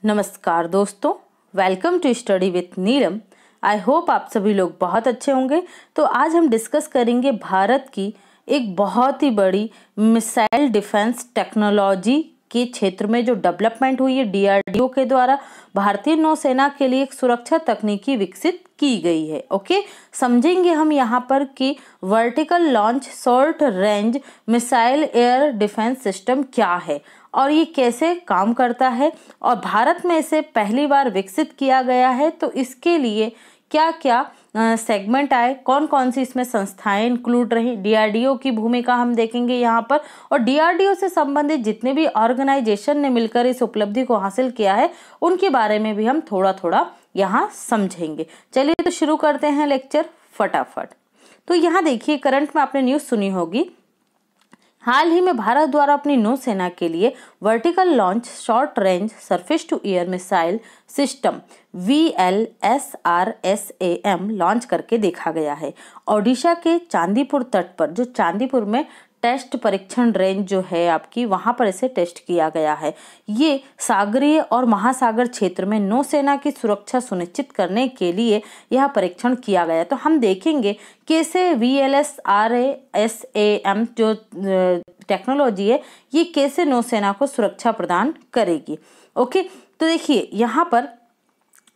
नमस्कार दोस्तों, welcome to study with Neelam. I hope आप सभी लोग बहुत अच्छे होंगे। तो आज हम डिस्कस करेंगे भारत की एक बहुत ही बड़ी मिसाइल डिफेंस टेक्नोलॉजी के क्षेत्र में जो डेवलपमेंट हुई है डीआरडीओ के द्वारा भारतीय नौसेना के लिए एक सुरक्षा तकनीकी विकसित की गई है। ओके, समझेंगे हम यहाँ पर कि vertical launch short range missile air defence system क्या है और ये कैसे काम करता है और भारत में इसे पहली बार विकसित किया गया है। तो इसके लिए क्या क्या सेगमेंट आए, कौन कौन सी इसमें संस्थाएं इंक्लूड रही, डीआरडीओ की भूमिका हम देखेंगे यहाँ पर, और डीआरडीओ से संबंधित जितने भी ऑर्गेनाइजेशन ने मिलकर इस उपलब्धि को हासिल किया है उनके बारे में भी हम थोड़ा थोड़ा यहाँ समझेंगे। चलिए तो शुरू करते हैं लेक्चर फटाफट। तो यहाँ देखिए, करंट में आपने न्यूज़ सुनी होगी, हाल ही में भारत द्वारा अपनी नौसेना के लिए vertical launch short range surface to air missile system VLSRSAM launch करके देखा गया है। ओडिशा के चांदीपुर तट पर, जो चांदीपुर में टेस्ट परीक्षण रेंज जो है आपकी, वहां पर इसे टेस्ट किया गया है। ये सागरीय और महासागर क्षेत्र में नौसेना की सुरक्षा सुनिश्चित करने के लिए यह परीक्षण किया गया। तो हम देखेंगे कैसे VLSRSAM जो टेक्नोलॉजी है ये कैसे नौसेना को सुरक्षा प्रदान करेगी। ओके, तो देखिए यहाँ पर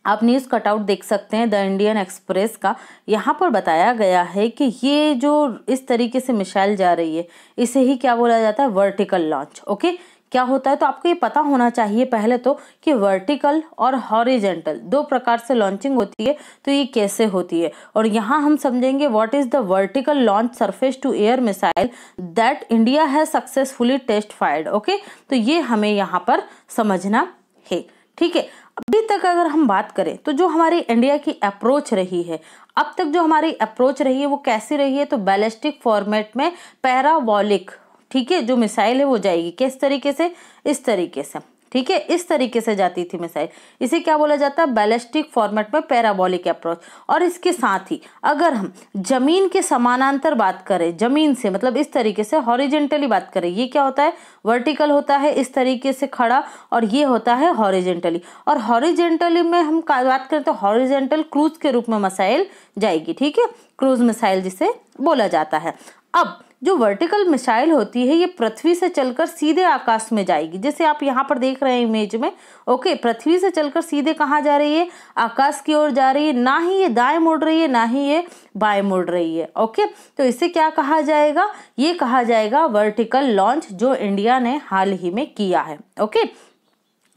आप न्यूज़ कटआउट देख सकते हैं द इंडियन एक्सप्रेस का। यहाँ पर बताया गया है कि ये जो इस तरीके से मिसाइल जा रही है इसे ही क्या बोला जाता है, वर्टिकल लॉन्च। ओके, क्या होता है तो आपको ये पता होना चाहिए पहले तो कि वर्टिकल और हॉरिजेंटल दो प्रकार से लॉन्चिंग होती है। तो ये कैसे होती है, और यहाँ हम समझेंगे what is the vertical launch surface to air missile that India has successfully test fired. Okay, तो ये हमें यहाँ पर समझना है। ठीक है, अभी तक अगर हम बात करें तो जो हमारी इंडिया की अप्रोच रही है, अब तक जो हमारी अप्रोच रही है वो कैसी रही है, तो बैलिस्टिक फॉर्मेट में पैराबोलिक, ठीक है, जो मिसाइल है वो जाएगी किस तरीके से, इस तरीके से, ठीक है, इस तरीके से जाती थी मिसाइल। इसे क्या बोला जाता है, बैलिस्टिक फॉर्मेट में पैराबोलिक अप्रोच। और इसके साथ ही अगर हम जमीन के समानांतर बात करें, जमीन से मतलब इस तरीके से हॉरिजेंटली बात करें, ये क्या होता है, वर्टिकल होता है इस तरीके से खड़ा, और ये होता है हॉरिजेंटली। और हॉरिजेंटली में हम बात करें तो हॉरिजेंटल क्रूज के रूप में मिसाइल जाएगी, ठीक है, क्रूज मिसाइल जिसे बोला जाता है। अब जो वर्टिकल मिसाइल होती है ये पृथ्वी से चलकर सीधे आकाश में जाएगी, जैसे आप यहाँ पर देख रहे हैं इमेज में। ओके, पृथ्वी से चलकर सीधे कहाँ जा रही है, आकाश की ओर जा रही है, ना ही ये दाएं मुड़ रही है ना ही ये बाएं मुड़ रही है। ओके, तो इसे क्या कहा जाएगा, ये कहा जाएगा वर्टिकल लॉन्च, जो इंडिया ने हाल ही में किया है। ओके,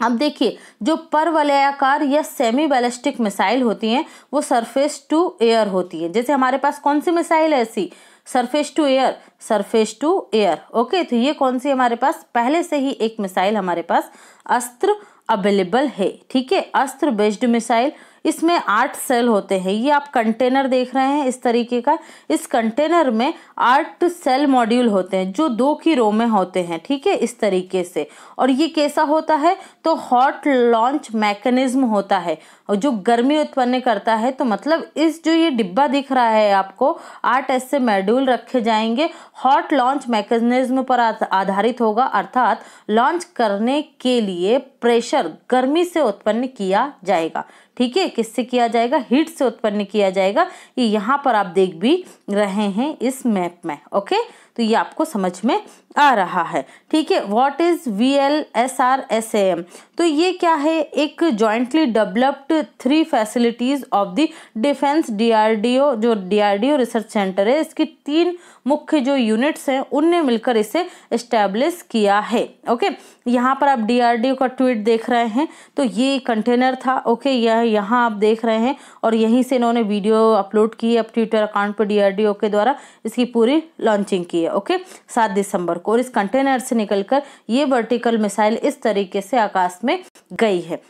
अब देखिए, जो परवलयाकार या सेमी बैलिस्टिक मिसाइल होती हैं वो सरफेस टू एयर होती है। जैसे हमारे पास कौन सी मिसाइल है ऐसी, surface to air, surface to air. Okay, तो ये कौन सी हमारे पास पहले से ही एक मिसाइल हमारे पास अस्त्र अवेलेबल है, ठीक है, अस्त्र बेस्ड मिसाइल। इसमें 8 सेल होते हैं। ये आप कंटेनर देख रहे हैं इस तरीके का, इस कंटेनर में 8 सेल मॉड्यूल होते हैं जो 2 की रो में होते हैं, ठीक है, इस तरीके से। और ये कैसा होता है, तो हॉट लॉन्च मैकेनिज्म होता है और जो गर्मी उत्पन्न करता है। तो मतलब इस जो ये डिब्बा दिख रहा है आपको, 8 ऐसे मॉड्यूल रखे जाएंगे, हॉट लॉन्च मैकेनिज्म पर आधारित होगा, अर्थात लॉन्च करने के लिए प्रेशर गर्मी से उत्पन्न किया जाएगा, ठीक है, किससे किया जाएगा, हीट से उत्पन्न किया जाएगा। ये यहाँ पर आप देख भी रहे हैं इस मैप में। ओके, तो ये आपको समझ में आ रहा है, ठीक है। व्हाट इज VLSRSAM, तो ये क्या है, एक jointly developed 3 facilities of the defence DRDO, जो डीआरडीओ रिसर्च सेंटर है, इसकी 3 मुख्य जो यूनिट्स हैं उनने मिलकर इसे एस्टेब्लिश किया है। ओके, यहाँ पर आप डीआरडीओ का ट्वीट देख रहे हैं, तो ये कंटेनर था। ओके, यह यहाँ आप देख रहे हैं और यहीं से इन्होंने वीडियो अपलोड की है अपने ट्विटर अकाउंट पर, डीआरडीओ के द्वारा इसकी पूरी लॉन्चिंग की है। ओके, 7 दिसंबर को, और इस कंटेनर से निकलकर ये वर्टिकल मिसाइल इस तरीके से आकाश में गई है।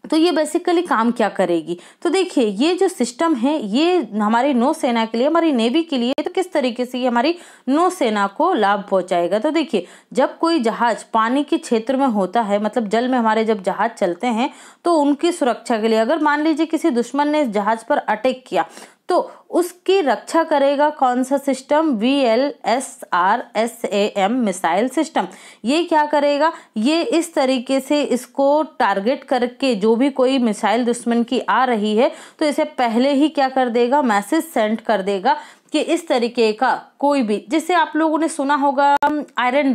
तो ये बेसिकली काम क्या करेगी, तो देखिए ये जो सिस्टम है ये हमारी नौसेना के लिए, हमारी नेवी के लिए, तो किस तरीके से ये हमारी नौसेना को लाभ पहुंचाएगा। तो देखिए, जब कोई जहाज पानी के क्षेत्र में होता है, मतलब जल में हमारे जब जहाज चलते हैं, तो उनकी सुरक्षा के लिए अगर मान लीजिए किसी दुश्मन ने इस जहाज पर अटैक किया तो उसकी रक्षा करेगा कौन सा सिस्टम, VLSRSAM मिसाइल सिस्टम। ये क्या करेगा, ये इस तरीके से इसको टारगेट करके जो भी कोई मिसाइल दुश्मन की आ रही है तो इसे पहले ही क्या कर देगा, मैसेज सेंड कर देगा कि इस तरीके का कोई भी, जिसे आप लोगों ने सुना होगा आयरन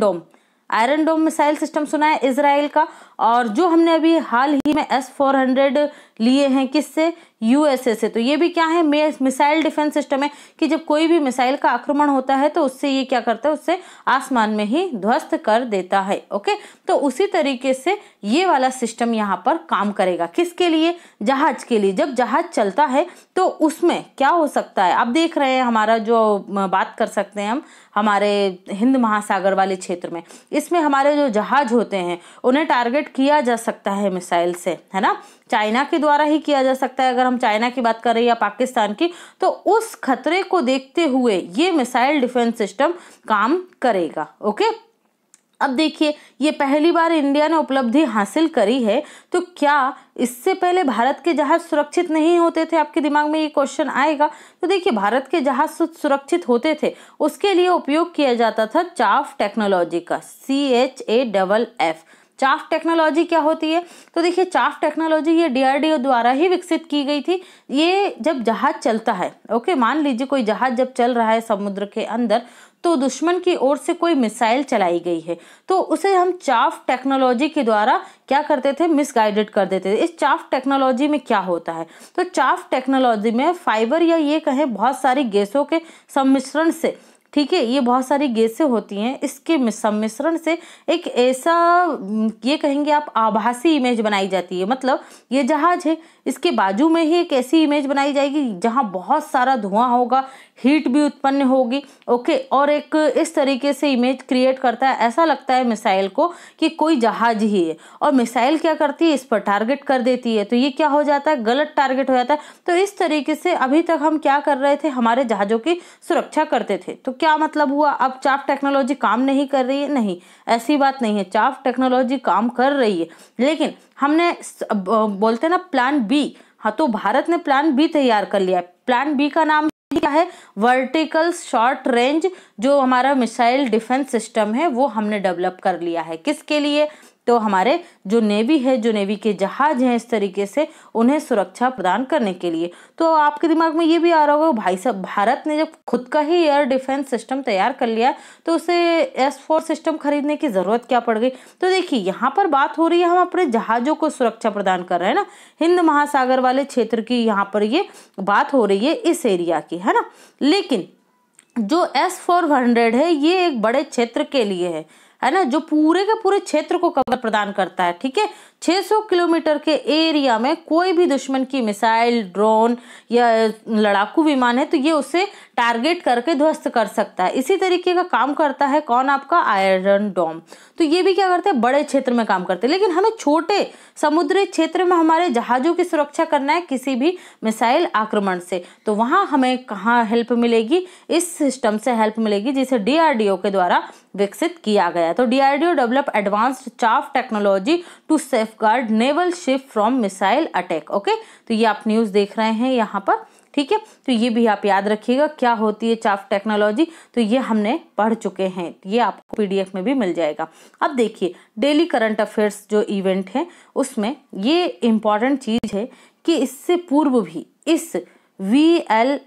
डोम मिसाइल सिस्टम सुना है इजराइल का, और जो हमने अभी हाल ही में S-400 लिए हैं किससे, USA से। तो ये भी क्या है, मिसाइल डिफेंस सिस्टम है कि जब कोई भी मिसाइल का आक्रमण होता है तो उससे ये क्या करता है, उससे आसमान में ही ध्वस्त कर देता है। ओके, तो उसी तरीके से ये वाला सिस्टम यहाँ पर काम करेगा। किसके लिए, जहाज के लिए। जब जहाज चलता है तो उसमें क्या हो सकता है, आप देख रहे हैं हमारा जो बात कर सकते हैं हम हमारे हिंद महासागर वाले क्षेत्र में, इसमें हमारे जो जहाज होते हैं उन्हें टारगेट किया जा सकता है मिसाइल से, है ना। चाइना के द्वारा ही किया जा सकता है, अगर हम चाइना की बात करें या पाकिस्तान की, तो उस खतरे को देखते हुए ये मिसाइल डिफेंस सिस्टम काम करेगा। ओके, अब देखिए ये पहली बार इंडिया ने उपलब्धि हासिल करी है, तो क्या इससे पहले भारत के जहाज सुरक्षित नहीं होते थे, आपके दिमाग में ये क्वेश्चन आएगा। तो देखिए भारत के जहाज सुरक्षित होते थे, उसके लिए उपयोग किया जाता था चाफ टेक्नोलॉजी का, CHAFF। चाफ टेक्नोलॉजी क्या होती है, तो देखिए चाफ टेक्नोलॉजी ये DRDO द्वारा ही विकसित की गई थी। ये जब जहाज चलता है, ओके, मान लीजिए कोई जहाज जब चल रहा है समुद्र के अंदर, तो दुश्मन की ओर से कोई मिसाइल चलाई गई है, तो उसे हम चाफ टेक्नोलॉजी के द्वारा क्या करते थे, मिसगाइडेड कर देते थे। इस चाफ टेक्नोलॉजी में क्या होता है, तो चाफ टेक्नोलॉजी में फाइबर या ये कहें बहुत सारी गैसों के सम्मिश्रण से, ठीक है, ये बहुत सारी गैसें होती हैं, इसके सम्मिश्रण से एक ऐसा ये कहेंगे आप आभासी इमेज बनाई जाती है। मतलब ये जहाज है, इसके बाजू में ही एक ऐसी इमेज बनाई जाएगी जहां बहुत सारा धुआं होगा, हीट भी उत्पन्न होगी। ओके, और एक इस तरीके से इमेज क्रिएट करता है, ऐसा लगता है मिसाइल को कि कोई जहाज ही है, और मिसाइल क्या करती है, इस पर टारगेट कर देती है। तो ये क्या हो जाता है, गलत टारगेट हो जाता है। तो इस तरीके से अभी तक हम क्या कर रहे थे, हमारे जहाजों की सुरक्षा करते थे। तो क्या मतलब हुआ, अब चाफ टेक्नोलॉजी काम नहीं कर रही है? नहीं, ऐसी बात नहीं है, चाफ टेक्नोलॉजी काम कर रही है, लेकिन हमने बोलते हैं ना प्लान बी, हाँ, तो भारत ने प्लान बी तैयार कर लिया है। प्लान बी का नाम क्या है, वर्टिकल शॉर्ट रेंज, जो हमारा मिसाइल डिफेंस सिस्टम है वो हमने डेवलप कर लिया है। किसके लिए, तो हमारे जो नेवी है, जो नेवी के जहाज हैं, इस तरीके से उन्हें सुरक्षा प्रदान करने के लिए। तो आपके दिमाग में ये भी आ रहा होगा, भाई साहब भारत ने जब खुद का ही एयर डिफेंस सिस्टम तैयार कर लिया तो उसे S-4 सिस्टम खरीदने की जरूरत क्या पड़ गई। तो देखिए यहाँ पर बात हो रही है, हम अपने जहाजों को सुरक्षा प्रदान कर रहे हैं ना, हिंद महासागर वाले क्षेत्र की यहाँ पर ये बात हो रही है, इस एरिया की, है ना। लेकिन जो S-400 है ये एक बड़े क्षेत्र के लिए है ना, जो पूरे के पूरे क्षेत्र को कवर प्रदान करता है। ठीक है, 600 किलोमीटर के एरिया में कोई भी दुश्मन की मिसाइल, ड्रोन या लड़ाकू विमान है तो ये उसे टारगेट करके ध्वस्त कर सकता है। इसी तरीके का काम करता है कौन, आपका आयरन डोम। तो ये भी क्या करते हैं, बड़े क्षेत्र में काम करते हैं। लेकिन हमें छोटे समुद्री क्षेत्र में हमारे जहाजों की सुरक्षा करना है किसी भी मिसाइल आक्रमण से, तो वहां हमें कहाँ हेल्प मिलेगी, इस सिस्टम से हेल्प मिलेगी जिसे DRDO के द्वारा विकसित किया गया। तो DRDO develop advanced chaff technology to safeguard naval ship from missile attack. Okay, तो ये आप न्यूज देख रहे हैं यहाँ पर, ठीक है। तो ये भी आप याद रखिएगा क्या होती है चाफ टेक्नोलॉजी, तो ये हमने पढ़ चुके हैं, ये आपको PDF में भी मिल जाएगा। अब देखिए डेली करंट अफेयर्स जो इवेंट है उसमें ये इम्पॉर्टेंट चीज है कि इससे पूर्व भी इस VLSASRM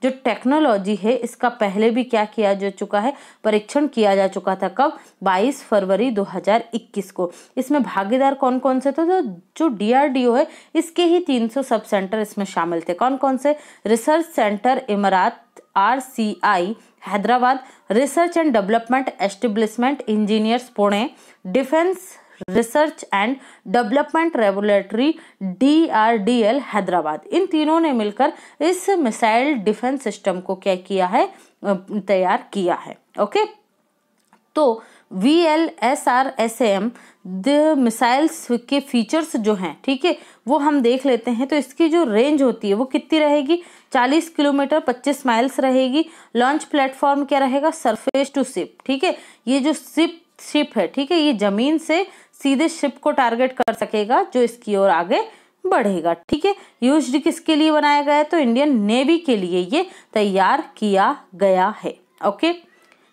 जो टेक्नोलॉजी है इसका पहले भी क्या किया जा चुका है, परीक्षण किया जा चुका था। कब, 22 फरवरी 2021 को। इसमें भागीदार कौन कौन से थे, तो जो DRDO है इसके ही 300 सब सेंटर इसमें शामिल थे। कौन कौन से, research centre Imarat RCI Hyderabad, research and development establishment engineers Pune, defence research and development regulatory DRDL Hyderabad. इन तीनों ने मिलकर इस मिसाइल डिफेंस सिस्टम को क्या किया है, तैयार किया है। ओके, तो VLSRSAM द मिसाइल्स के फीचर्स जो हैं, ठीक है, वो हम देख लेते हैं। तो इसकी जो रेंज होती है वो कितनी रहेगी, 40 किलोमीटर 25 माइल्स रहेगी। लॉन्च प्लेटफॉर्म क्या रहेगा, सरफेस टू शिप। ठीक है, ये जो शिप है, ठीक है, ये जमीन से सीधे शिप को टारगेट कर सकेगा जो इसकी ओर आगे बढ़ेगा। ठीक है, यूज्ड किसके लिए बनाया गया है? तो इंडियन नेवी के लिए ये तैयार किया गया है। ओके,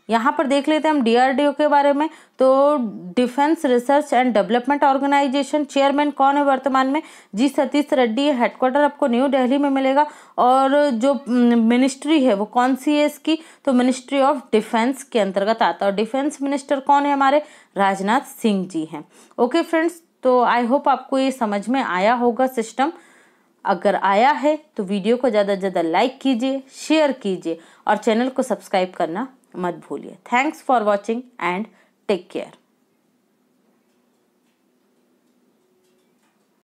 यहाँ पर देख लेते हैं हम DRDO के बारे में। तो defence research and development organisation, chairman कौन है वर्तमान में? जी सतीश रेड्डी है। हेडक्वार्टर आपको न्यू दिल्ली में मिलेगा। और जो मिनिस्ट्री है वो कौन सी है इसकी? तो मिनिस्ट्री ऑफ डिफेंस के अंतर्गत आता है। और डिफेंस मिनिस्टर कौन है हमारे? राजनाथ सिंह जी हैं। ओके फ्रेंड्स, तो आई होप आपको ये समझ में आया होगा सिस्टम। अगर आया है तो वीडियो को ज़्यादा से ज़्यादा लाइक कीजिए, शेयर कीजिए और चैनल को सब्सक्राइब करना मत भूलिए। Thanks for watching and take care.